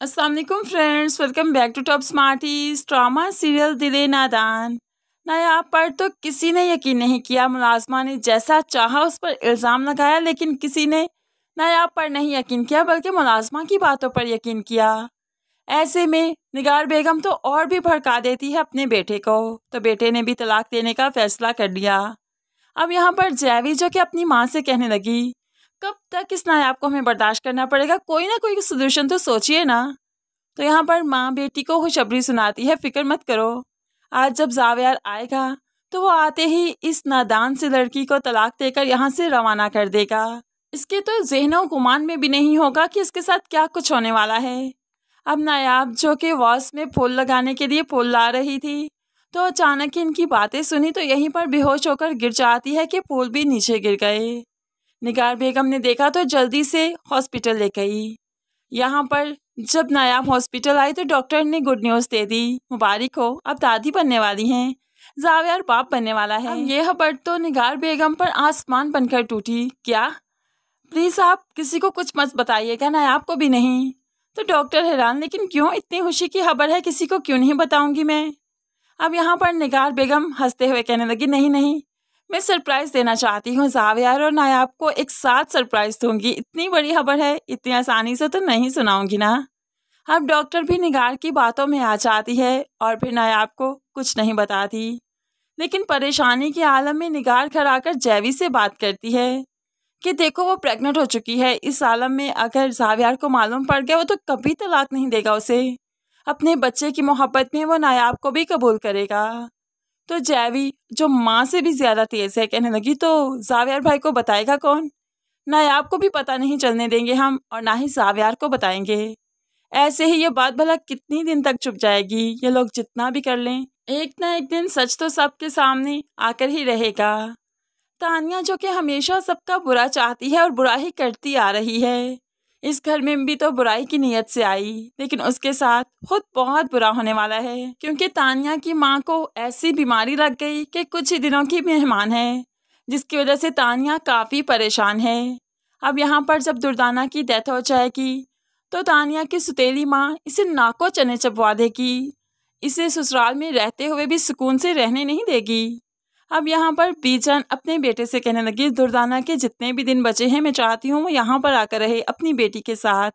अस्सलाम वालेकुम friends, welcome back to top smarties. Drama serial Dile Nadaan नायाब पर तो किसी ने यकीन नहीं किया। मुलाजमा ने जैसा चाहा उस पर इल्ज़ाम लगाया, लेकिन किसी ने नायाब पर नहीं यकीन किया बल्कि मुलाजमा की बातों पर यकीन किया। ऐसे में निगार बेगम तो और भी भड़का देती है अपने बेटे को, तो बेटे ने भी तलाक देने का फैसला कर लिया। अब यहाँ पर जैवी जो कि अपनी माँ से कहने लगी, कब तक इस नायाब को हमें बर्दाश्त करना पड़ेगा, कोई ना कोई सोल्यूशन तो सोचिए ना। तो यहाँ पर माँ बेटी को खुशखबरी सुनाती है, फिक्र मत करो, आज जब जावेर आएगा तो वो आते ही इस नादान से लड़की को तलाक देकर यहाँ से रवाना कर देगा। इसके तो ज़हनो गुमान में भी नहीं होगा कि इसके साथ क्या कुछ होने वाला है। अब नायाब जो कि वॉस में फूल लगाने के लिए फूल ला रही थी, तो अचानक ही इनकी बातें सुनी तो यहीं पर बेहोश होकर गिर जाती है कि फूल भी नीचे गिर गए। निगार बेगम ने देखा तो जल्दी से हॉस्पिटल ले गई। यहाँ पर जब नायाब हॉस्पिटल आई तो डॉक्टर ने गुड न्यूज़ दे दी, मुबारक हो, अब दादी बनने वाली हैं, जावेर बाप बनने वाला है। अब ये खबर तो निगार बेगम पर आसमान बनकर टूटी। क्या? प्लीज़ आप किसी को कुछ मत बताइएगा, नायाब को भी नहीं। तो डॉक्टर हैरान, लेकिन क्यों, इतनी खुशी की खबर है, किसी को क्यों नहीं बताऊंगी मैं। अब यहाँ पर निगार बेगम हंसते हुए कहने लगी, नहीं नहीं, मैं सरप्राइज़ देना चाहती हूँ, जावेर और नायाब को एक साथ सरप्राइज़ दूंगी। इतनी बड़ी खबर है, इतनी आसानी से तो नहीं सुनाऊंगी ना। अब डॉक्टर भी निगार की बातों में आ जाती है और फिर नायाब को कुछ नहीं बताती, लेकिन परेशानी के आलम में निगार खड़ा कर जैवी से बात करती है कि देखो वो प्रेग्नेंट हो चुकी है। इस आलम में अगर जावेर को मालूम पड़ गया वो तो कभी तलाक नहीं देगा उसे। अपने बच्चे की मोहब्बत में वो नायाब को भी कबूल करेगा। तो जैवी जो माँ से भी ज़्यादा तेज़ है कहने लगी, तो जावेर भाई को बताएगा कौन? नायाब को भी पता नहीं चलने देंगे हम, और ना ही जावेर को बताएंगे। ऐसे ही ये बात भला कितनी दिन तक छुप जाएगी? ये लोग जितना भी कर लें, एक ना एक दिन सच तो सबके सामने आकर ही रहेगा। तानिया जो कि हमेशा सबका बुरा चाहती है और बुरा ही करती आ रही है, इस घर में भी तो बुराई की नीयत से आई, लेकिन उसके साथ खुद बहुत बुरा होने वाला है, क्योंकि तानिया की माँ को ऐसी बीमारी लग गई कि कुछ ही दिनों की मेहमान है, जिसकी वजह से तानिया काफ़ी परेशान है। अब यहाँ पर जब दुर्दाना की डेथ हो जाएगी तो तानिया की सुतेली माँ इसे नाको चने चबवा देगी, इसे ससुराल में रहते हुए भी सुकून से रहने नहीं देगी। अब यहाँ पर बीजन अपने बेटे से कहने लगी, दुर्दाना के जितने भी दिन बचे हैं मैं चाहती हूँ वो यहाँ पर आकर रहे अपनी बेटी के साथ,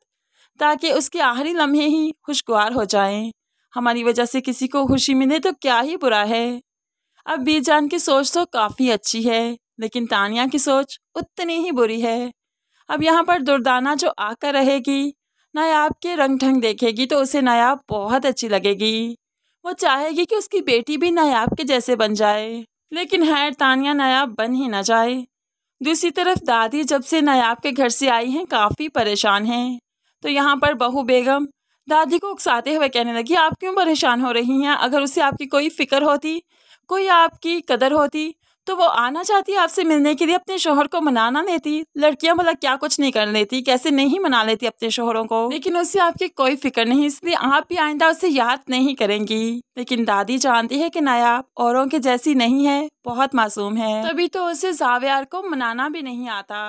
ताकि उसके आखिरी लम्हे ही खुशगवार हो जाएं। हमारी वजह से किसी को खुशी मिले तो क्या ही बुरा है। अब बीजान की सोच तो काफ़ी अच्छी है, लेकिन तानिया की सोच उतनी ही बुरी है। अब यहाँ पर दुर्दाना जो आकर रहेगी, नायाब के रंग ढंग देखेगी तो उसे नायाब बहुत अच्छी लगेगी। वो चाहेगी कि उसकी बेटी भी नायाब के जैसे बन जाए, लेकिन खैर तानिया नायाब बन ही ना जाए। दूसरी तरफ दादी जब से नायाब के घर से आई हैं काफ़ी परेशान हैं, तो यहाँ पर बहू बेगम दादी को उकसाते हुए कहने लगी, आप क्यों परेशान हो रही हैं? अगर उसे आपकी कोई फ़िक्र होती, कोई आपकी कदर होती, तो वो आना चाहती आपसे मिलने के लिए, अपने शोहर को मना ना लेती। लड़कियां भला क्या कुछ नहीं कर लेती, कैसे नहीं मना लेती अपने शोहरों को, लेकिन उससे आपकी कोई फिक्र नहीं, इसलिए आप भी आइंदा उसे याद नहीं करेंगी। लेकिन दादी जानती है कि नायाब औरों के जैसी नहीं है, बहुत मासूम है, तभी तो उसे जावेर को मनाना भी नहीं आता।